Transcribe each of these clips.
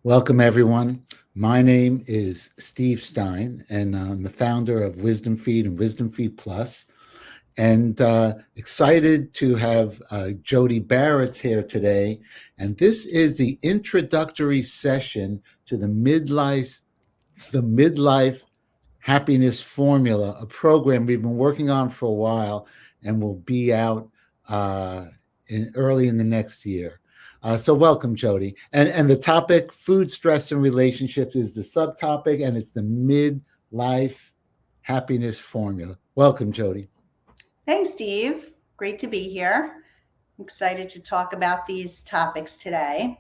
Welcome, everyone. My name is Steve Stein, and I'm the founder of Wisdom Feed and Wisdom Feed Plus. And excited to have Jodi Baretz here today. And this is the introductory session to the midlife happiness formula, a program we've been working on for a while and will be out uh, early in the next year. So welcome, Jodi. And the topic, food, stress, and relationships, is the subtopic, and it's the midlife happiness formula. Welcome, Jodi. Thanks, Steve. Great to be here. I'm excited to talk about these topics today.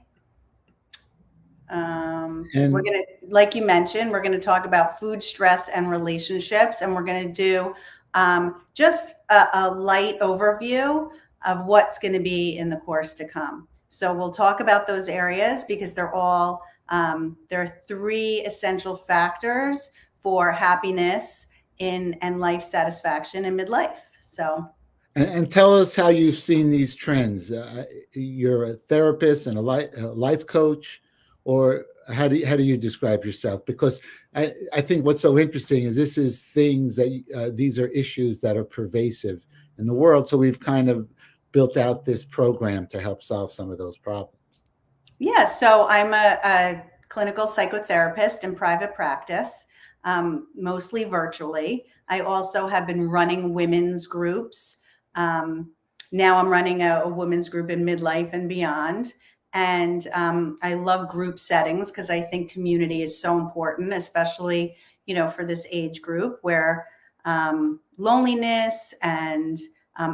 We're And going to, like you mentioned, we're going to talk about food, stress, and relationships, and we're going to do just a light overview of what's going to be in the course to come. So we'll talk about those areas because there are three essential factors for happiness and life satisfaction in midlife. So and tell us how you've seen these trends. You're a therapist and a life coach, or how do you describe yourself? Because I think what's so interesting is this is things that these are issues that are pervasive in the world. So we've kind of built out this program to help solve some of those problems. yeah, so I'm a clinical psychotherapist in private practice, mostly virtually. I also have been running women's groups. Um, Now I'm running a women's group in midlife and beyond. And I love group settings because I think community is so important, especially, for this age group where loneliness and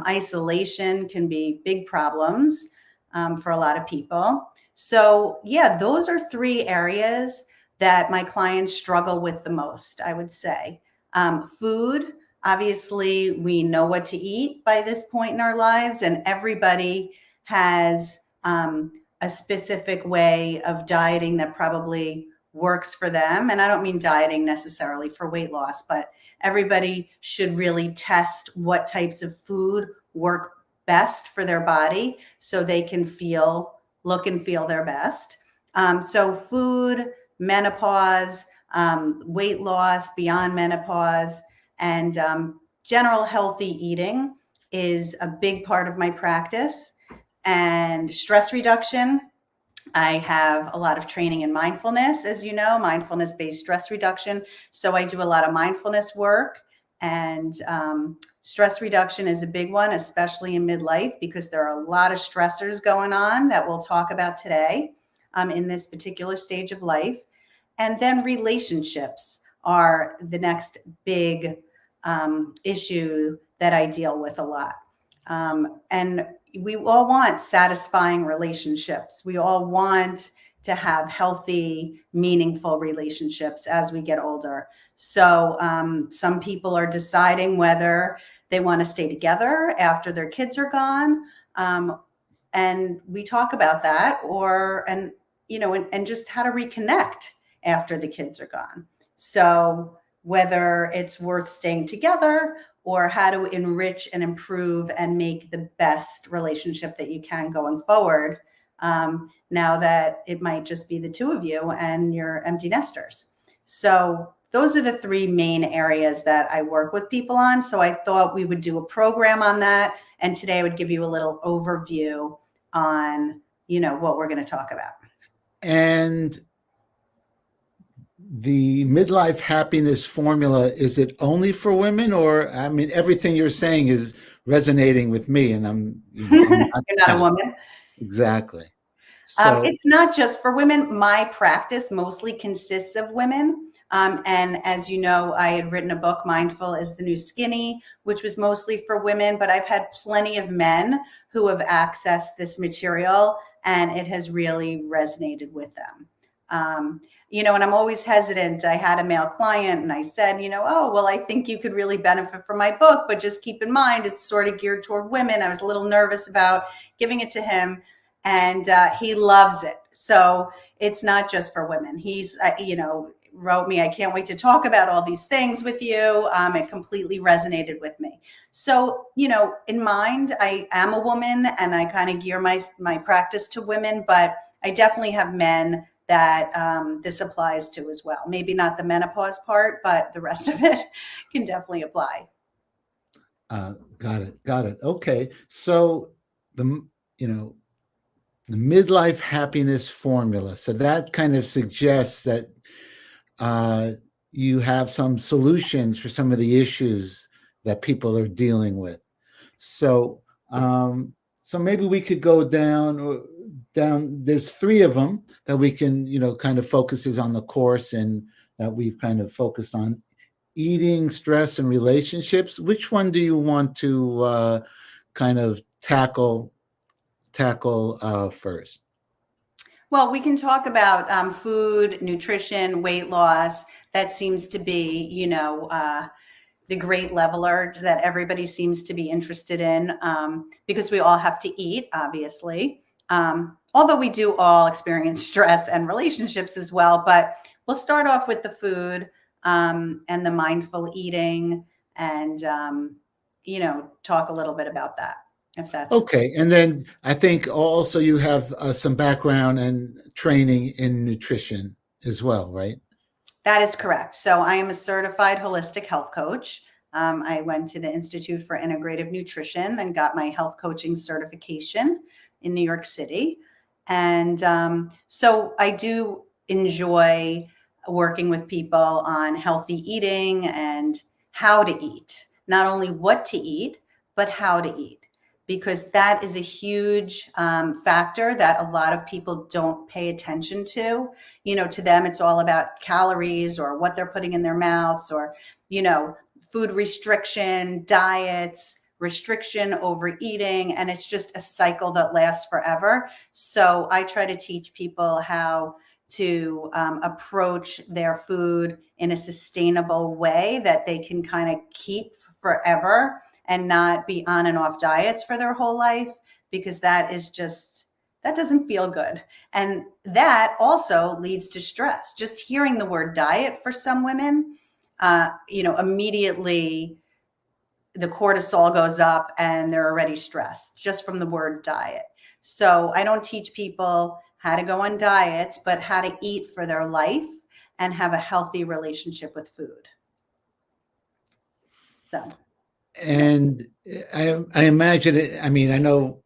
isolation can be big problems for a lot of people. So, yeah, those are three areas that my clients struggle with the most, I would say. Food, obviously, we know what to eat by this point in our lives, and everybody has a specific way of dieting that probably works for them. And I don't mean dieting necessarily for weight loss, but everybody should really test what types of food work best for their body so they can look and feel their best. So food, menopause, weight loss beyond menopause, and general healthy eating is a big part of my practice. And stress reduction, I have a lot of training in mindfulness, as you know, mindfulness based stress reduction. So I do a lot of mindfulness work, and stress reduction is a big one, especially in midlife, because there are a lot of stressors going on that we'll talk about today in this particular stage of life. And then relationships are the next big issue that I deal with a lot. And we all want satisfying relationships. We all want to have healthy, meaningful relationships as we get older. So some people are deciding whether they want to stay together after their kids are gone. And we talk about that, and just how to reconnect after the kids are gone. So whether it's worth staying together or how to enrich and improve and make the best relationship that you can going forward. Now that it might just be the two of you and you're empty nesters. So those are the three main areas that I work with people on. So I thought we would do a program on that. And today I would give you a little overview on, what we're going to talk about. And the midlife happiness formula, is it only for women? Or I mean, everything you're saying is resonating with me, and I'm not You're not a that. woman. Exactly. So It's not just for women. My practice mostly consists of women. And as you know, I had written a book, Mindful is the New Skinny, which was mostly for women, but I've had plenty of men who have accessed this material and it has really resonated with them. And I'm always hesitant. I had a male client and I said, oh, well, I think you could really benefit from my book, but just keep in mind, it's sort of geared toward women. I was a little nervous about giving it to him, and he loves it. So it's not just for women. He's, wrote me, I can't wait to talk about all these things with you. It completely resonated with me. So, in mind, I am a woman and I kind of gear my practice to women, but I definitely have men that this applies to as well. Maybe not the menopause part, but the rest of it can definitely apply. Got it. Got it. Okay. So the you know the midlife happiness formula. So that kind of suggests that uh, you have some solutions for some of the issues that people are dealing with. So, so maybe we could go down. There's three of them that we can, kind of focuses on the course and that we've kind of focused on: eating, stress, and relationships. Which one do you want to kind of tackle first? Well, we can talk about food, nutrition, weight loss. That seems to be, the great leveler that everybody seems to be interested in, because we all have to eat, obviously. Although we do all experience stress and relationships as well. But we'll start off with the food, and the mindful eating, and, talk a little bit about that, if that's. Okay, and then I think also you have some background and training in nutrition as well, right? That is correct. So I am a certified holistic health coach. I went to the Institute for Integrative Nutrition and got my health coaching certification in New York City. And so I do enjoy working with people on healthy eating and how to eat, not only what to eat, but how to eat, because that is a huge factor that a lot of people don't pay attention to. To them, it's all about calories or what they're putting in their mouths, or, food restriction, diets, restriction, overeating, and it's just a cycle that lasts forever. So I try to teach people how to approach their food in a sustainable way that they can kind of keep forever and not be on and off diets for their whole life, because that doesn't feel good. And that also leads to stress. Just hearing the word diet for some women, immediately the cortisol goes up and they're already stressed just from the word diet. So I don't teach people how to go on diets, but how to eat for their life and have a healthy relationship with food. So. And I imagine it. I mean, I know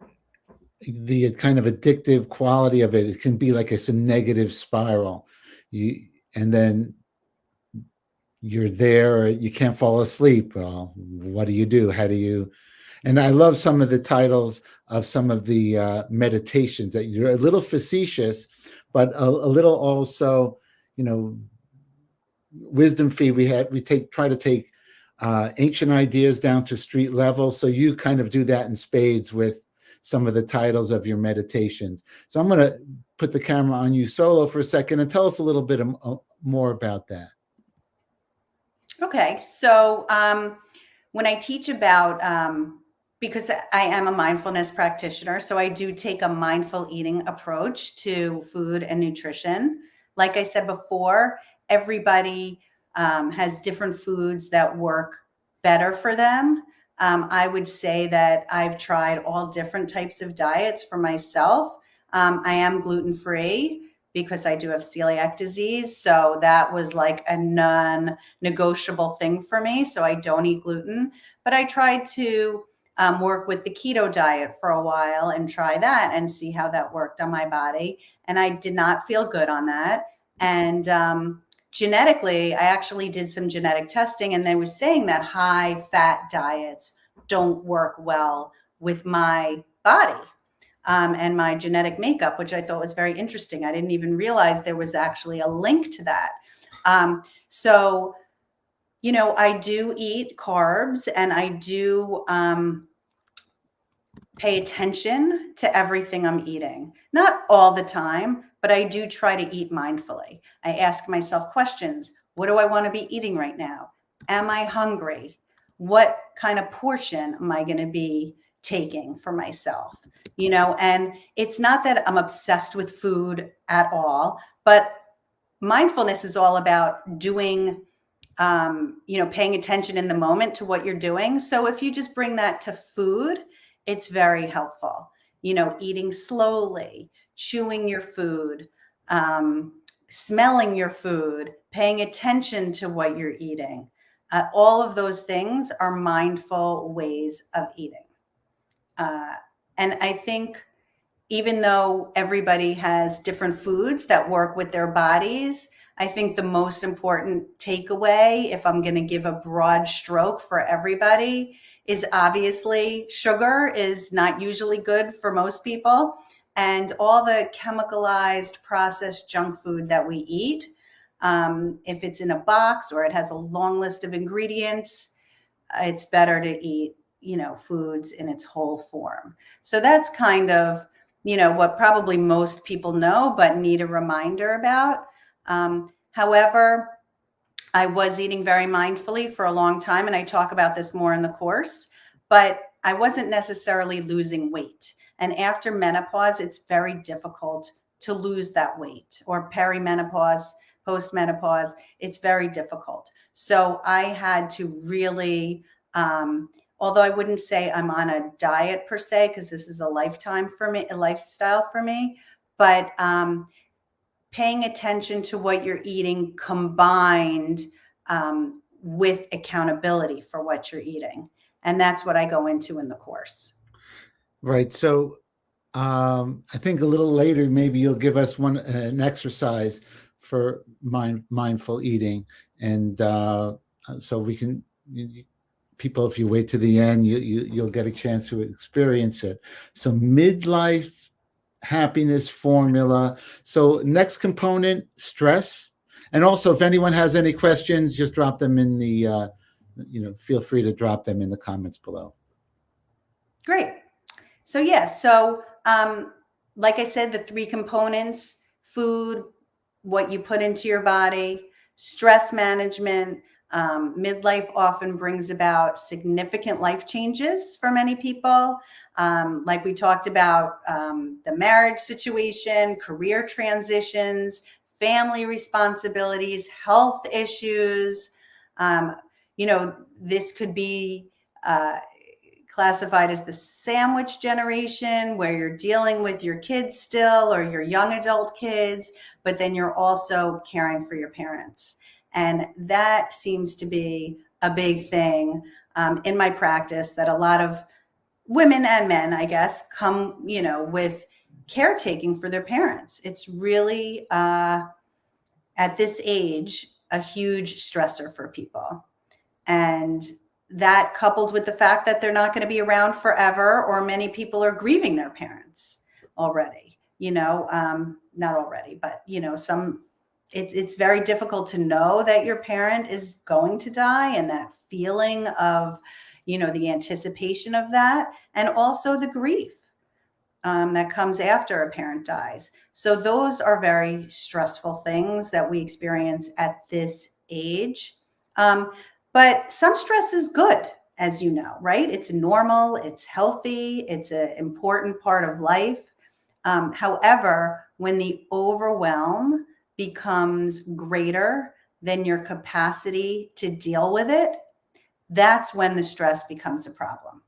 the kind of addictive quality of it. It can be like a negative spiral. And then you're there, you can't fall asleep. Well, what do you do? How do you? And I love some of the titles of some of the meditations that you're a little facetious, but a little also, wisdom fee. Try to take ancient ideas down to street level. So you kind of do that in spades with some of the titles of your meditations. So I'm going to put the camera on you solo for a second and tell us a little bit more about that. Okay. So when I teach about, because I am a mindfulness practitioner, so I do take a mindful eating approach to food and nutrition. Like I said before, everybody has different foods that work better for them. I would say that I've tried all different types of diets for myself. I am gluten-free because I do have celiac disease. So that was like a non-negotiable thing for me. So I don't eat gluten, but I tried to work with the keto diet for a while and try that and see how that worked on my body. And I did not feel good on that. And genetically, I actually did some genetic testing, and they were saying that high fat diets don't work well with my body. And my genetic makeup, which I thought was very interesting. I didn't even realize there was actually a link to that. So, I do eat carbs, and I do pay attention to everything I'm eating. Not all the time, but I do try to eat mindfully. I ask myself questions. What do I want to be eating right now? Am I hungry? What kind of portion am I going to be taking for myself? And it's not that I'm obsessed with food at all, but mindfulness is all about doing, paying attention in the moment to what you're doing. So if you just bring that to food, it's very helpful. Eating slowly, chewing your food, smelling your food, paying attention to what you're eating. All of those things are mindful ways of eating. And I think even though everybody has different foods that work with their bodies, I think the most important takeaway, if I'm going to give a broad stroke for everybody, is obviously sugar is not usually good for most people. And all the chemicalized processed junk food that we eat, if it's in a box or it has a long list of ingredients, it's better to eat, foods in its whole form. So that's kind of, what probably most people know, but need a reminder about. However, I was eating very mindfully for a long time, and I talk about this more in the course, but I wasn't necessarily losing weight. And after menopause, it's very difficult to lose that weight, or perimenopause, postmenopause, it's very difficult. So I had to really, although I wouldn't say I'm on a diet per se, because this is a lifestyle for me, but paying attention to what you're eating combined with accountability for what you're eating. And that's what I go into in the course. Right. So I think a little later, maybe you'll give us an exercise for mindful eating. And so we can, people, if you wait to the end, you'll get a chance to experience it. So midlife happiness formula. So next component, stress. And also, if anyone has any questions, just drop them in the, feel free to drop them in the comments below. Great. So like I said, the three components: food, what you put into your body, stress management. Midlife often brings about significant life changes for many people. Like we talked about, the marriage situation, career transitions, family responsibilities, health issues. This could be classified as the sandwich generation, where you're dealing with your kids still, or your young adult kids, but then you're also caring for your parents. And that seems to be a big thing in my practice, that a lot of women and men, I guess, come, with caretaking for their parents. It's really, at this age, a huge stressor for people. And that, coupled with the fact that they're not going to be around forever, or many people are grieving their parents already, not already, but, it's very difficult to know that your parent is going to die, and that feeling of, the anticipation of that, and also the grief that comes after a parent dies. So those are very stressful things that we experience at this age. But some stress is good, as you know, right? It's normal, it's healthy, it's an important part of life. However, when the overwhelm becomes greater than your capacity to deal with it, that's when the stress becomes a problem.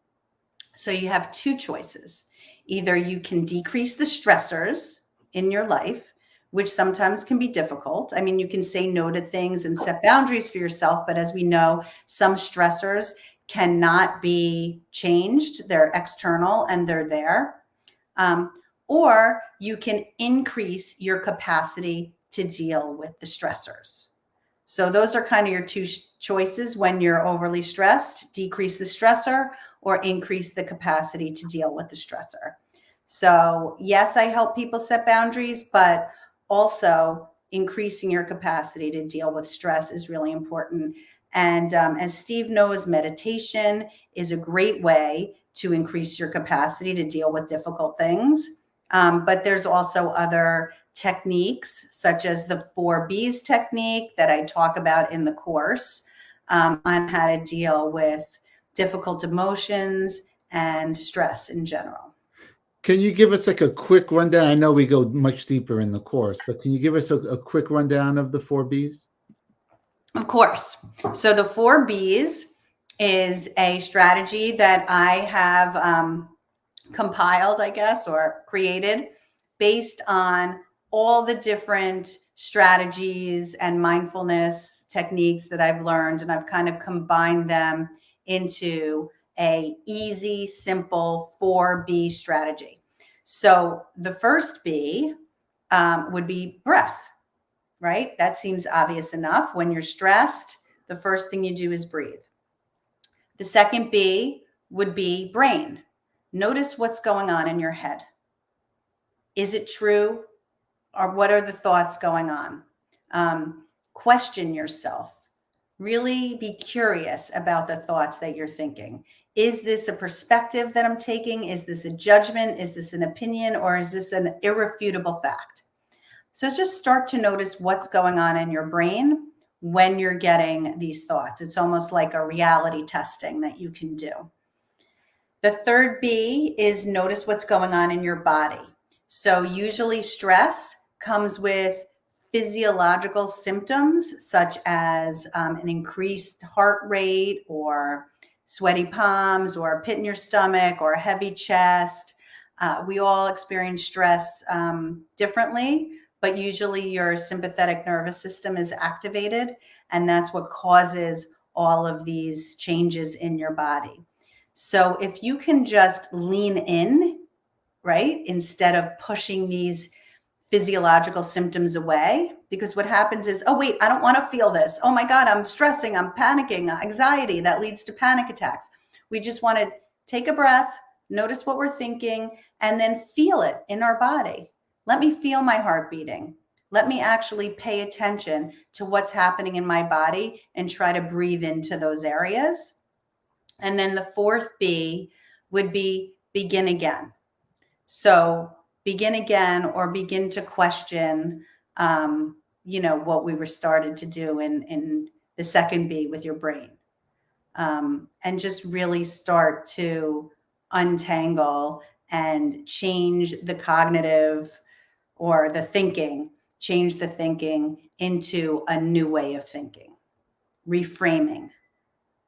So you have two choices. Either you can decrease the stressors in your life, which sometimes can be difficult. I mean, you can say no to things and set boundaries for yourself, but as we know, some stressors cannot be changed. They're external and they're there. Or you can increase your capacity to deal with the stressors. So those are kind of your two choices when you're overly stressed: decrease the stressor or increase the capacity to deal with the stressor. So yes, I help people set boundaries, but also increasing your capacity to deal with stress is really important. And as Steve knows, meditation is a great way to increase your capacity to deal with difficult things. But there's also other techniques, such as the 4 B's technique that I talk about in the course, on how to deal with difficult emotions and stress in general. Can you give us like a quick rundown? I know we go much deeper in the course, but can you give us a quick rundown of the 4 B's? Of course. So the 4 B's is a strategy that I have compiled, I guess, or created based on all the different strategies and mindfulness techniques that I've learned, and I've kind of combined them into a easy, simple 4B strategy. So the first B would be breath, right? That seems obvious enough. When you're stressed, the first thing you do is breathe. The second B would be brain. Notice what's going on in your head. Is it true? Or what are the thoughts going on? Question yourself. Really be curious about the thoughts that you're thinking. Is this a perspective that I'm taking? Is this a judgment? Is this an opinion? Or is this an irrefutable fact? So just start to notice what's going on in your brain when you're getting these thoughts. It's almost like a reality testing that you can do. The third B is notice what's going on in your body. So usually stress comes with physiological symptoms such as an increased heart rate or sweaty palms or a pit in your stomach or a heavy chest. We all experience stress differently, but usually your sympathetic nervous system is activated, and that's what causes all of these changes in your body. So if you can just lean in, right, instead of pushing these physiological symptoms away, because what happens is, oh, wait, I don't want to feel this. Oh my God, I'm stressing, I'm panicking, anxiety that leads to panic attacks. We just want to take a breath, notice what we're thinking, and then feel it in our body. Let me feel my heart beating. Let me actually pay attention to what's happening in my body and try to breathe into those areas. And then the fourth B would be begin again. So begin again, or begin to question, what we were started to do in the second B with your brain. And just really start to untangle and change the cognitive or the thinking, change the thinking into a new way of thinking, reframing.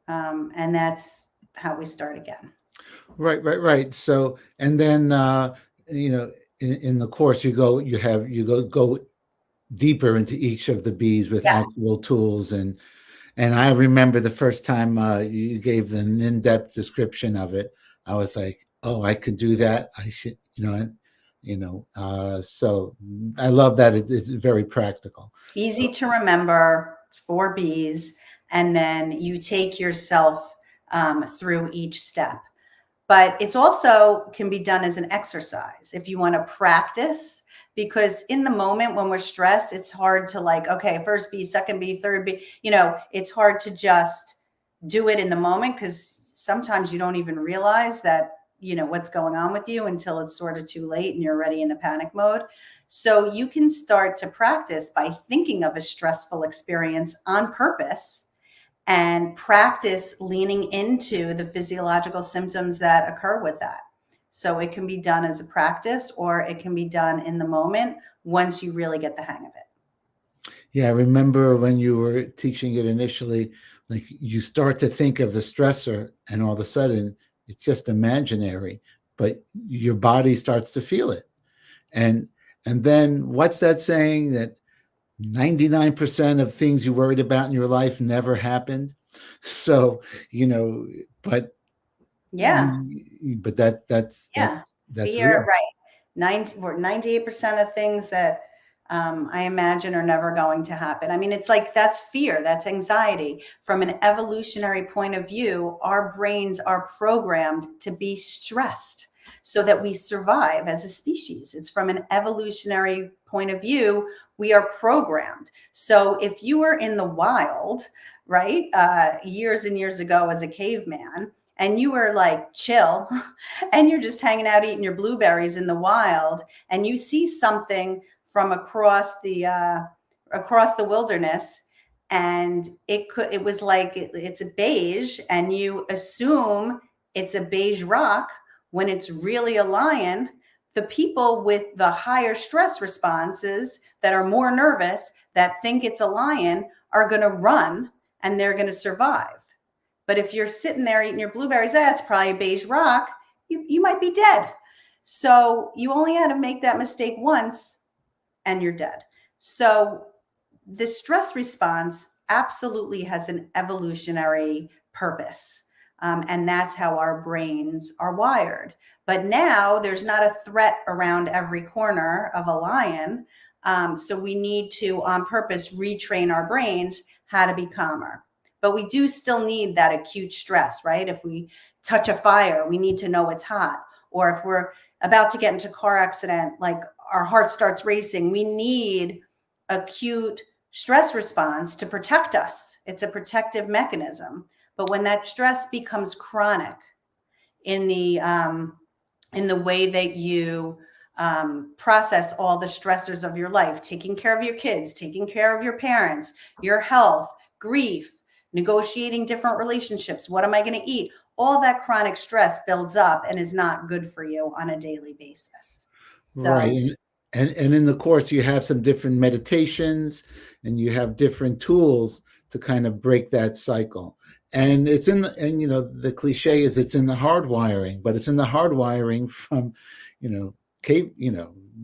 And that's how we start again. Right. So, and then in the course you go deeper into each of the B's with Yes. actual tools, and I remember the first time you gave an in-depth description of it. I was like, oh, I could do that. I should, so I love that it's very practical. Easy to remember. It's 4 B's. And then you take yourself through each step. But it's also can be done as an exercise if you want to practice, because in the moment when we're stressed, it's hard to okay, first B, second B, third B, it's hard to just do it in the moment, because sometimes you don't even realize that, what's going on with you until it's sort of too late and you're already in a panic mode. So you can start to practice by thinking of a stressful experience on purpose and practice leaning into the physiological symptoms that occur with that. So it can be done as a practice, or it can be done in the moment once you really get the hang of it. Yeah, I remember when you were teaching it initially, like you start to think of the stressor and all of a sudden it's just imaginary, but your body starts to feel it. And then what's that saying that 99% of things you worried about in your life never happened? So, but Yeah. but that's Fear, real. right. 98% of things that I imagine are never going to happen. I mean, it's like that's fear, that's anxiety. From an evolutionary point of view, our brains are programmed to be stressed so that we survive as a species. It's from an evolutionary point of view, we are programmed. So if you were in the wild, right, years and years ago as a caveman, and you were like chill and you're just hanging out eating your blueberries in the wild, and you see something from across the wilderness, and it was like it's a beige, and you assume it's a beige rock when it's really a lion. The people with the higher stress responses that are more nervous, that think it's a lion, are going to run and they're going to survive. But if you're sitting there eating your blueberries, that's probably a beige rock, you might be dead. So you only had to make that mistake once, and you're dead. So the stress response absolutely has an evolutionary purpose. And that's how our brains are wired. But now there's not a threat around every corner of a lion. So we need to, on purpose, retrain our brains how to be calmer. But we do still need that acute stress, right? If we touch a fire, we need to know it's hot. Or if we're about to get into a car accident, like our heart starts racing, we need acute stress response to protect us. It's a protective mechanism. But when that stress becomes chronic in the way that you process all the stressors of your life, taking care of your kids, taking care of your parents, your health, grief, negotiating different relationships, what am I going to eat? All that chronic stress builds up and is not good for you on a daily basis. Right. So, And in the course, you have some different meditations and you have different tools to kind of break that cycle. And it's in and the cliche is it's in the hardwiring, but it's in the hardwiring from, cave,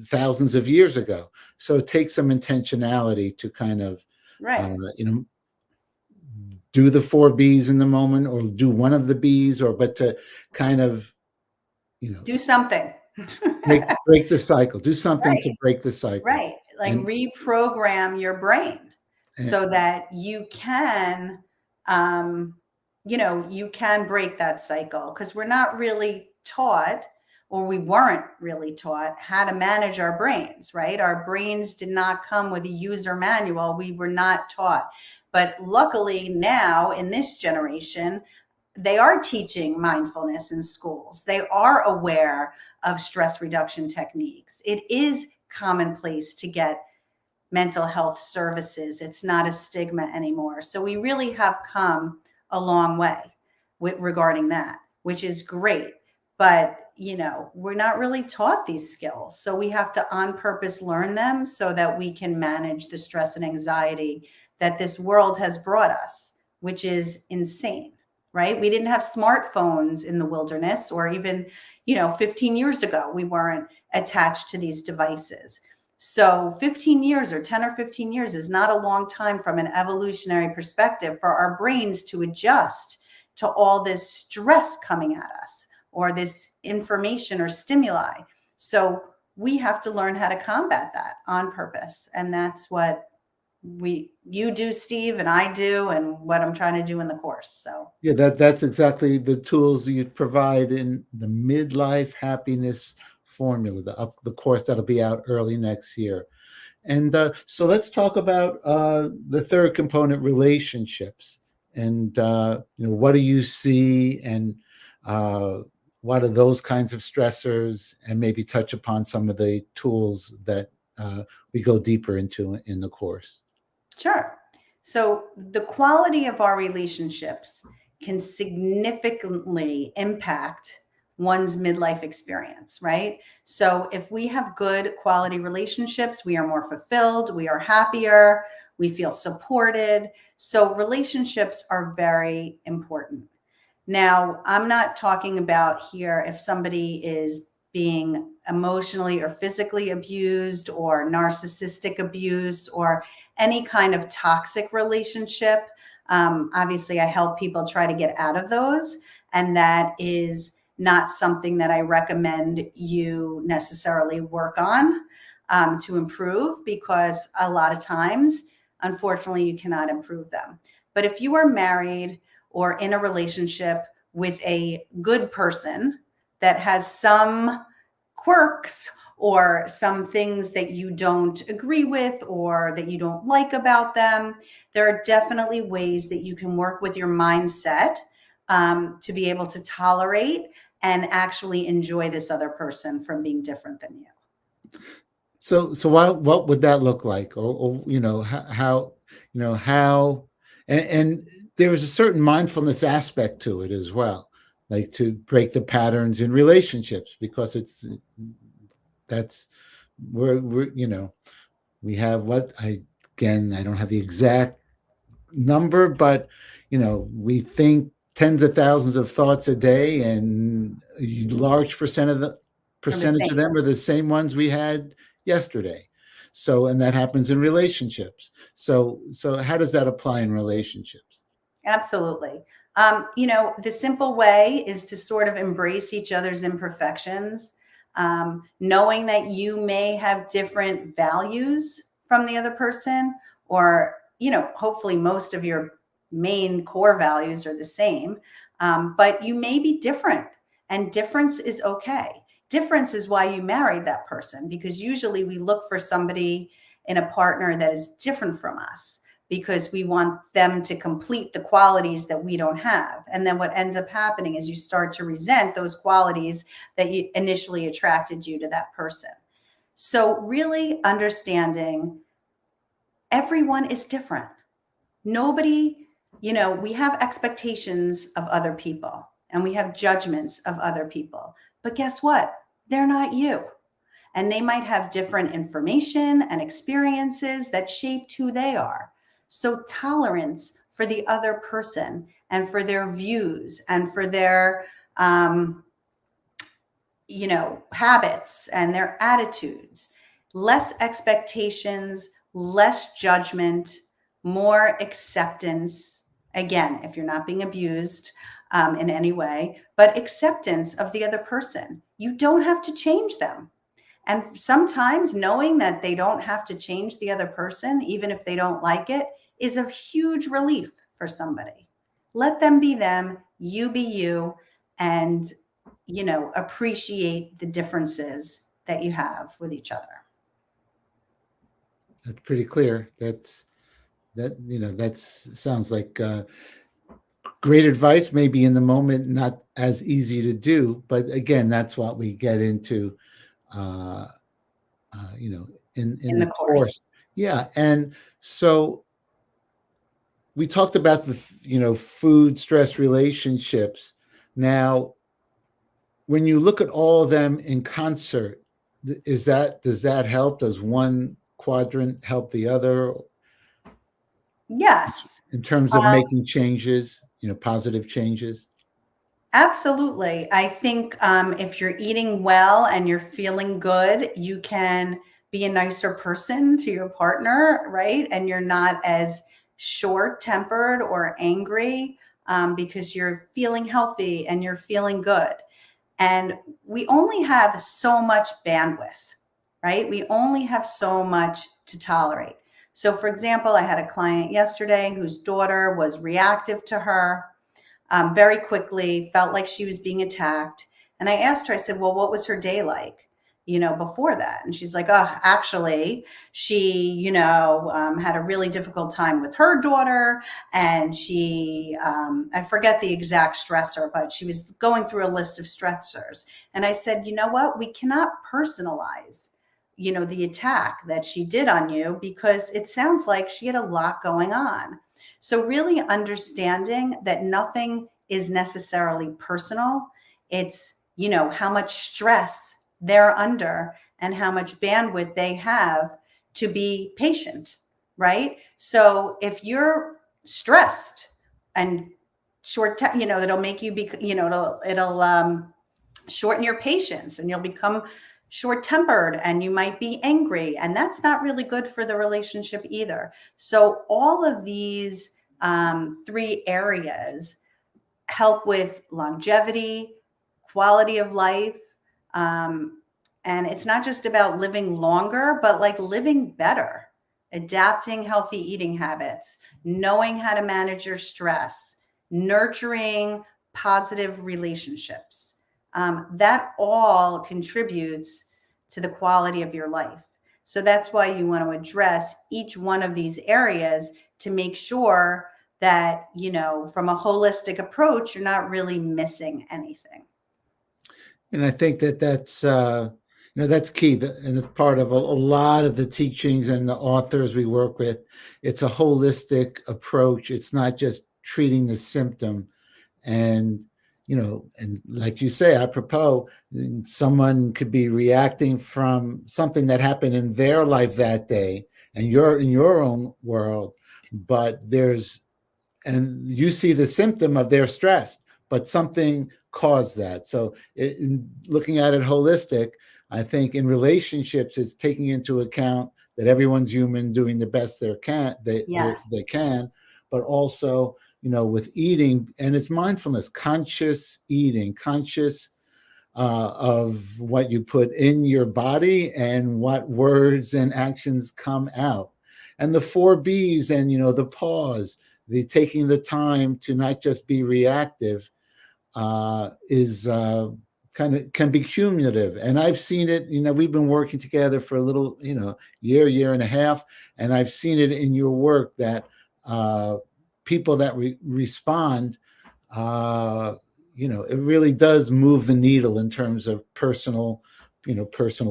thousands of years ago. So it takes some intentionality to kind of, right. do the 4 Bs in the moment or do one of the Bs but to kind of, do something. break the cycle, do something Right. to break the cycle. Right. Like And, reprogram your brain and so that you can, you can break that cycle, because we're not really taught, or we weren't really taught how to manage our brains, right? Our brains did not come with a user manual. We were not taught. But luckily now in this generation, they are teaching mindfulness in schools. They are aware of stress reduction techniques. It is commonplace to get mental health services. It's not a stigma anymore. So we really have come a long way regarding that, which is great. But, we're not really taught these skills. So we have to on purpose learn them so that we can manage the stress and anxiety that this world has brought us, which is insane. Right? We didn't have smartphones in the wilderness, or even, 15 years ago, we weren't attached to these devices. So 15 years or 10 or 15 years is not a long time from an evolutionary perspective for our brains to adjust to all this stress coming at us, or this information or stimuli. So we have to learn how to combat that on purpose. And that's what you do, Steve, and I do, and what I'm trying to do in the course. So yeah, that's exactly the tools you provide in the midlife happiness formula, the course that'll be out early next year. And so let's talk about the third component, relationships. And what do you see, and what are those kinds of stressors, and maybe touch upon some of the tools that we go deeper into in the course. sure. So the quality of our relationships can significantly impact one's midlife experience, right? So if we have good quality relationships, we are more fulfilled, we are happier, we feel supported. So relationships are very important. Now, I'm not talking about here if somebody is being emotionally or physically abused, or narcissistic abuse, or any kind of toxic relationship. Obviously, I help people try to get out of those. And that is not something that I recommend you necessarily work on to improve, because a lot of times, unfortunately, you cannot improve them. But if you are married or in a relationship with a good person that has some quirks or some things that you don't agree with or that you don't like about them, there are definitely ways that you can work with your mindset to be able to tolerate and actually enjoy this other person from being different than you. So what would that look like, or how and there is a certain mindfulness aspect to it as well, like to break the patterns in relationships, because that's where we have I don't have the exact number, but we think tens of thousands of thoughts a day, and a large percentage From the same. of them are the same ones we had yesterday. So, and that happens in relationships. So how does that apply in relationships? Absolutely. The simple way is to sort of embrace each other's imperfections, knowing that you may have different values from the other person, or, hopefully most of your main core values are the same, but you may be different, and difference is okay. Difference is why you married that person, because usually we look for somebody in a partner that is different from us, because we want them to complete the qualities that we don't have. And then what ends up happening is you start to resent those qualities that initially attracted you to that person. So really understanding everyone is different. Nobody, we have expectations of other people and we have judgments of other people. But guess what? They're not you. And they might have different information and experiences that shaped who they are. So tolerance for the other person and for their views and for their, habits and their attitudes, less expectations, less judgment, more acceptance. Again, if you're not being abused in any way, but acceptance of the other person. You don't have to change them. And sometimes knowing that they don't have to change the other person, even if they don't like it, is a huge relief for somebody. Let them be them, you be you, and, appreciate the differences that you have with each other. That's pretty clear. That sounds like great advice. Maybe in the moment, not as easy to do, but again, that's what we get into, in In the the course. course. Yeah, and so we talked about the food, stress, relationships. Now, when you look at all of them in concert, does that help? Does one quadrant help the other Yes. in terms of making changes, positive changes? Absolutely. I think if you're eating well and you're feeling good, you can be a nicer person to your partner, right? And you're not as short tempered or angry because you're feeling healthy and you're feeling good. And we only have so much bandwidth, right? We only have so much to tolerate. So, for example, I had a client yesterday whose daughter was reactive to her very quickly, felt like she was being attacked. And I asked her, I said, well, what was her day like, before that? And she's like, oh, actually, she, had a really difficult time with her daughter. And she, I forget the exact stressor, but she was going through a list of stressors. And I said, you know what? We cannot personalize, the attack that she did on you, because it sounds like she had a lot going on. So really understanding that nothing is necessarily personal. It's, how much stress they're under and how much bandwidth they have to be patient, right? So if you're stressed and it'll make you be, it'll shorten your patience and you'll become short tempered and you might be angry. And that's not really good for the relationship either. So all of these three areas help with longevity, quality of life. And it's not just about living longer, but like living better, adapting healthy eating habits, knowing how to manage your stress, nurturing positive relationships. That all contributes to the quality of your life. So that's why you want to address each one of these areas to make sure that, from a holistic approach, you're not really missing anything. And I think that's key, and it's part of a lot of the teachings and the authors we work with. It's a holistic approach. It's not just treating the symptom. And and like you say, apropos, someone could be reacting from something that happened in their life that day, and you're in your own world, but and you see the symptom of their stress, but something caused that. So in looking at it holistic, I think in relationships, it's taking into account that everyone's human, doing the best Yes. they can, but also, with eating, and it's mindfulness, conscious eating, conscious of what you put in your body and what words and actions come out. And the four B's, and, the pause, the taking the time to not just be reactive, is kind of can be cumulative. And I've seen it, we've been working together for a little, year and a half. And I've seen it in your work that people that respond, it really does move the needle in terms of personal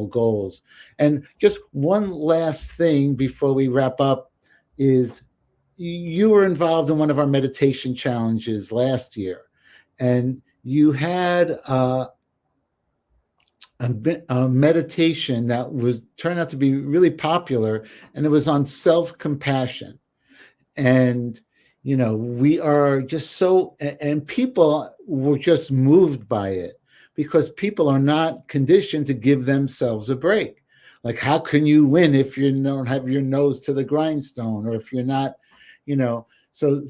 goals. And just one last thing before we wrap up is, you were involved in one of our meditation challenges last year, and you had a meditation that was turned out to be really popular, and it was on self-compassion. And we are just so, and people were just moved by it, because people are not conditioned to give themselves a break. Like, how can you win if you don't have your nose to the grindstone, or if you're not, so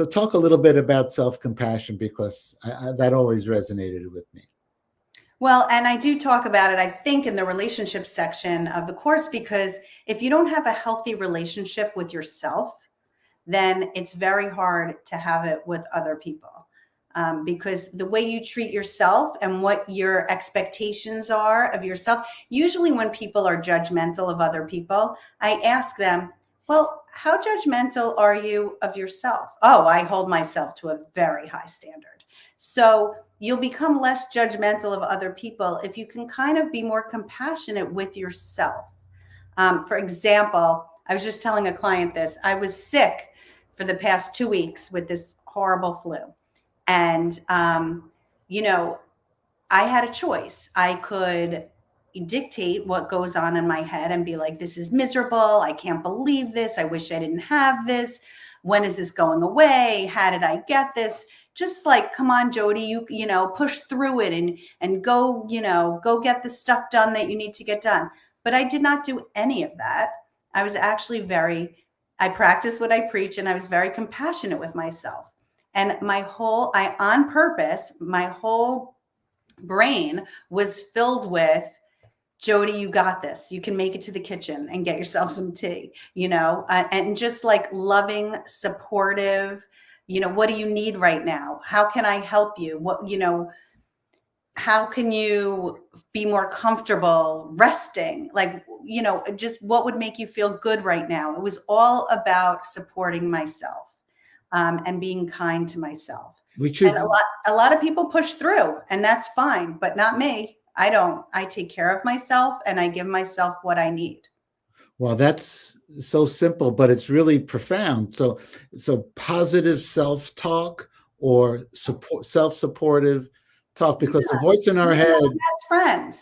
talk a little bit about self-compassion, because that always resonated with me. Well, and I do talk about it, I think, in the relationship section of the course, because if you don't have a healthy relationship with yourself, then it's very hard to have it with other people. Because the way you treat yourself and what your expectations are of yourself, usually when people are judgmental of other people, I ask them, well, how judgmental are you of yourself? Oh, I hold myself to a very high standard. So you'll become less judgmental of other people if you can kind of be more compassionate with yourself. For example, I was just telling a client this. I was sick for the past 2 weeks with this horrible flu. And, I had a choice. I could dictate what goes on in my head and be like, this is miserable. I can't believe this. I wish I didn't have this. When is this going away? How did I get this? Just like, come on, Jodi, push through it and go, go get the stuff done that you need to get done. But I did not do any of that. I was actually I practiced what I preach, and I was very compassionate with myself. And on purpose, my whole brain was filled with, Jodi, you got this. You can make it to the kitchen and get yourself some tea, and just like loving, supportive, what do you need right now? How can I help you? How can you be more comfortable resting? Like, just what would make you feel good right now? It was all about supporting myself, and being kind to myself. Which And is, a lot of people push through, and that's fine, but not me. I don't. I take care of myself, and I give myself what I need. well, that's so simple, but it's really profound. So positive self-talk, or self-supportive talk, because the voice in our Be your head, own best friend.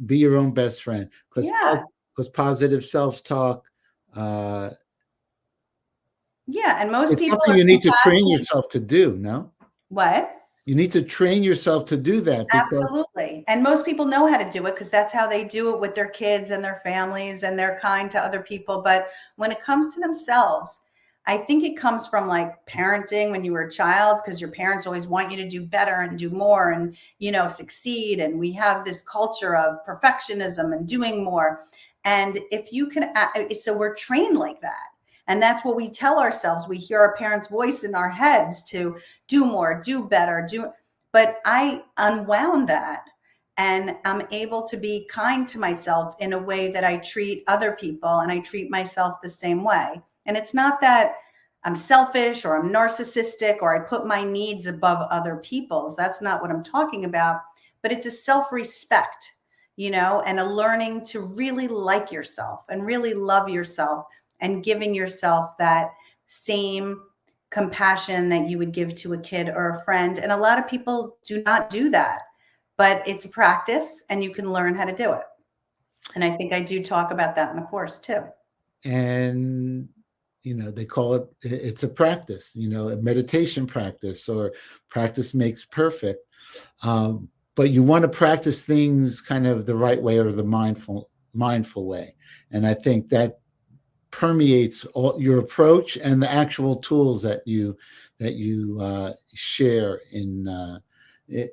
be your own best friend, Yeah. because positive self-talk, uh, Yeah. And most it's people something are you need to train compassionate. yourself to do. No, What? you need to train yourself to do that, because Absolutely. And most people know how to do it because that's how they do it with their kids and their families, and they're kind to other people. But when it comes to themselves, I think it comes from like parenting when you were a child, because your parents always want you to do better and do more and, succeed. And we have this culture of perfectionism and doing more. And if you can, so we're trained like that. And that's what we tell ourselves. We hear our parents' voice in our heads to do more, do better, but I unwound that, and I'm able to be kind to myself in a way that I treat other people, and I treat myself the same way. And it's not that I'm selfish or I'm narcissistic or I put my needs above other people's. That's not what I'm talking about. But it's a self-respect, and a learning to really like yourself and really love yourself, and giving yourself that same compassion that you would give to a kid or a friend. And a lot of people do not do that, but it's a practice, and you can learn how to do it. And I think I do talk about that in the course too. and they call it's a practice, a meditation practice, or practice makes perfect. But you want to practice things kind of the right way, or the mindful way. And I think that permeates all your approach and the actual tools that you share in it,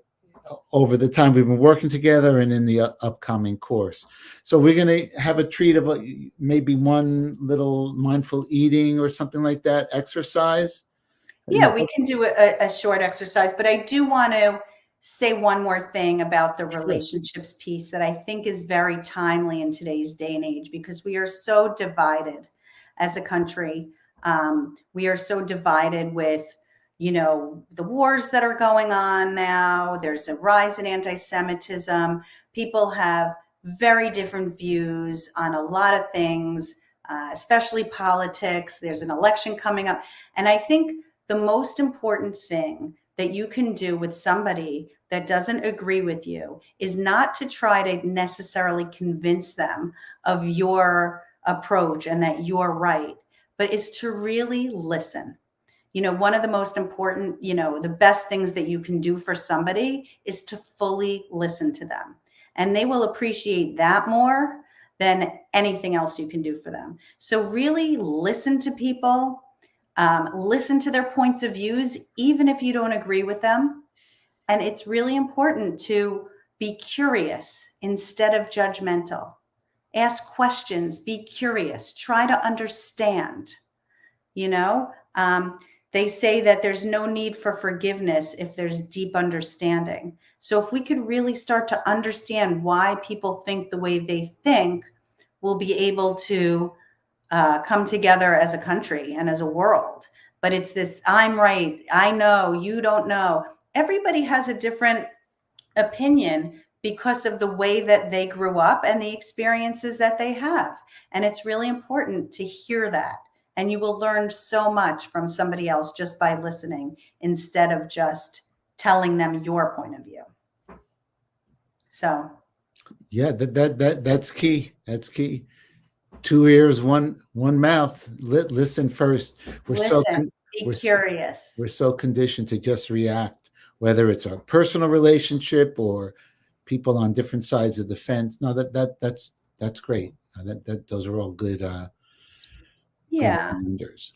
over the time we've been working together and in the upcoming course. So we're going to have a treat of maybe one little mindful eating or something like that exercise. Yeah, we can do a short exercise, but I do want to say one more thing about the Sure. relationships piece that I think is very timely in today's day and age, because we are so divided as a country. We are so divided with, the wars that are going on now. There's a rise in anti-Semitism. People have very different views on a lot of things, especially politics. There's an election coming up. And I think the most important thing that you can do with somebody that doesn't agree with you is not to try to necessarily convince them of your approach and that you're right, but is to really listen. One of the most important, the best things that you can do for somebody is to fully listen to them. And they will appreciate that more than anything else you can do for them. So really listen to people. Listen to their points of views, even if you don't agree with them. And it's really important to be curious instead of judgmental. Ask questions, be curious, try to understand. You know, they say that there's no need for forgiveness if there's deep understanding. So if we could really start to understand why people think the way they think, we'll be able to come together as a country and as a world. But it's this, I'm right, I know, you don't know. Everybody has a different opinion because of the way that they grew up and the experiences that they have. And it's really important to hear that. And you will learn so much from somebody else just by listening instead of just telling them your point of view. So Yeah, that's key. That's key. Two ears, one mouth. Listen first. We're so listen, be we're curious. we're so conditioned to just react, whether it's our personal relationship or people on different sides of the fence. No, that's great. That those are all good Yeah. reminders.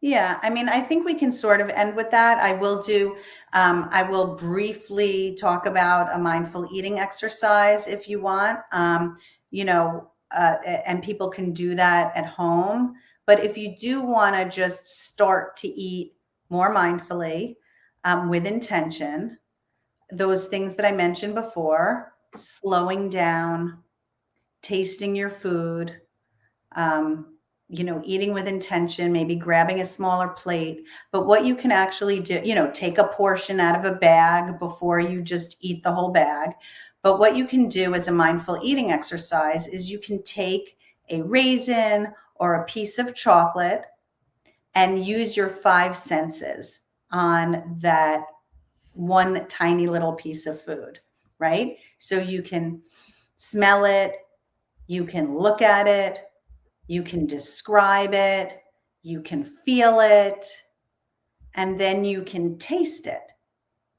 Yeah, I mean, I think we can sort of end with that. I will briefly talk about a mindful eating exercise if you want, and people can do that at home. But if you do want to just start to eat more mindfully, with intention, those things that I mentioned before, slowing down, tasting your food, um, eating with intention, maybe grabbing a smaller plate. But what you can actually do, take a portion out of a bag before you just eat the whole bag. But what you can do as a mindful eating exercise is you can take a raisin or a piece of chocolate and use your five senses on that one tiny little piece of food, right? So you can smell it, you can look at it, you can describe it, you can feel it, and then you can taste it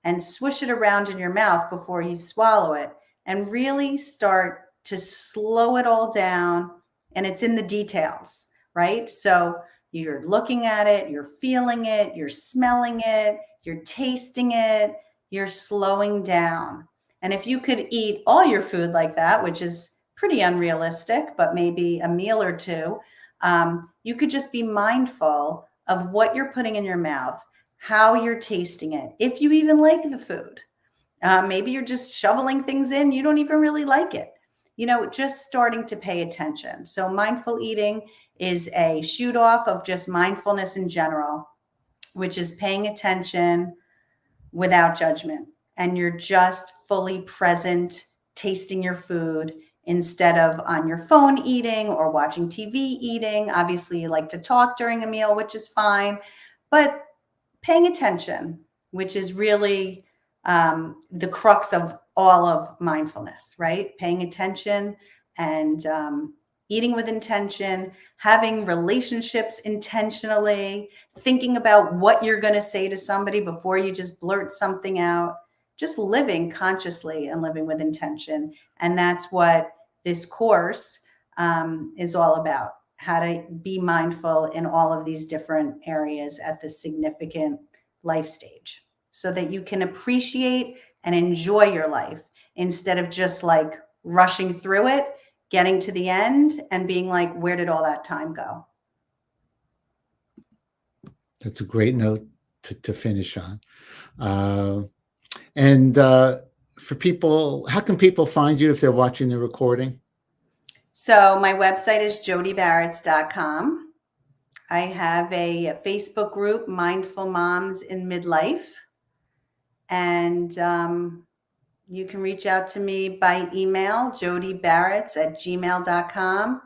and swish it around in your mouth before you swallow it and really start to slow it all down. And it's in the details, right? So you're looking at it, you're feeling it, you're smelling it, you're tasting it, you're slowing down. And if you could eat all your food like that, which is pretty unrealistic, but maybe a meal or two, you could just be mindful of what you're putting in your mouth, how you're tasting it, if you even like the food. Maybe you're just shoveling things in, you don't even really like it. Just starting to pay attention. So mindful eating is a shoot off of just mindfulness in general, which is paying attention without judgment. And you're just fully present, tasting your food instead of on your phone eating or watching TV eating. Obviously, you like to talk during a meal, which is fine, but paying attention, which is really the crux of all of mindfulness, right? Paying attention and eating with intention, having relationships intentionally, thinking about what you're going to say to somebody before you just blurt something out, just living consciously and living with intention. And that's what this course is all about, how to be mindful in all of these different areas at this significant life stage, so that you can appreciate and enjoy your life instead of just like rushing through it, getting to the end and being like, where did all that time go? That's a great note to finish on. And for people, how can people find you if they're watching the recording? So my website is jodibaretz.com. I have a Facebook group, Mindful Moms in Midlife. And you can reach out to me by email, jodibaretz@gmail.com.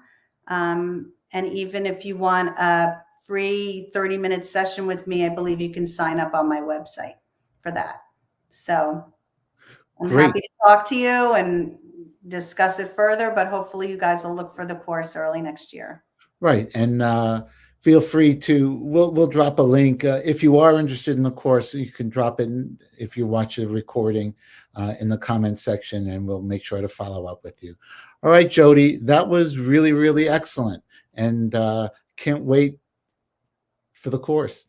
And even if you want a free 30-minute session with me, I believe you can sign up on my website for that. So I'm Great. happy to talk to you and discuss it further, but hopefully you guys will look for the course early next year. Right. And feel free to, we'll drop a link. If you are interested in the course, you can drop it in, if you watch the recording, in the comment section, and we'll make sure to follow up with you. All right, Jodi, that was really, really excellent. And can't wait for the course.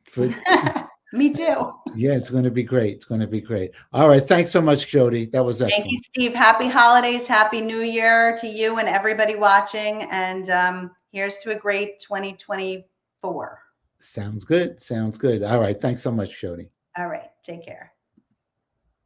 Me too. Yeah, it's going to be great. It's going to be great. All right. Thanks so much, Jodi. That was excellent. Thank you, Steve. Happy holidays. Happy New Year to you and everybody watching. And here's to a great 2024. Sounds good. Sounds good. All right. Thanks so much, Jodi. All right. Take care.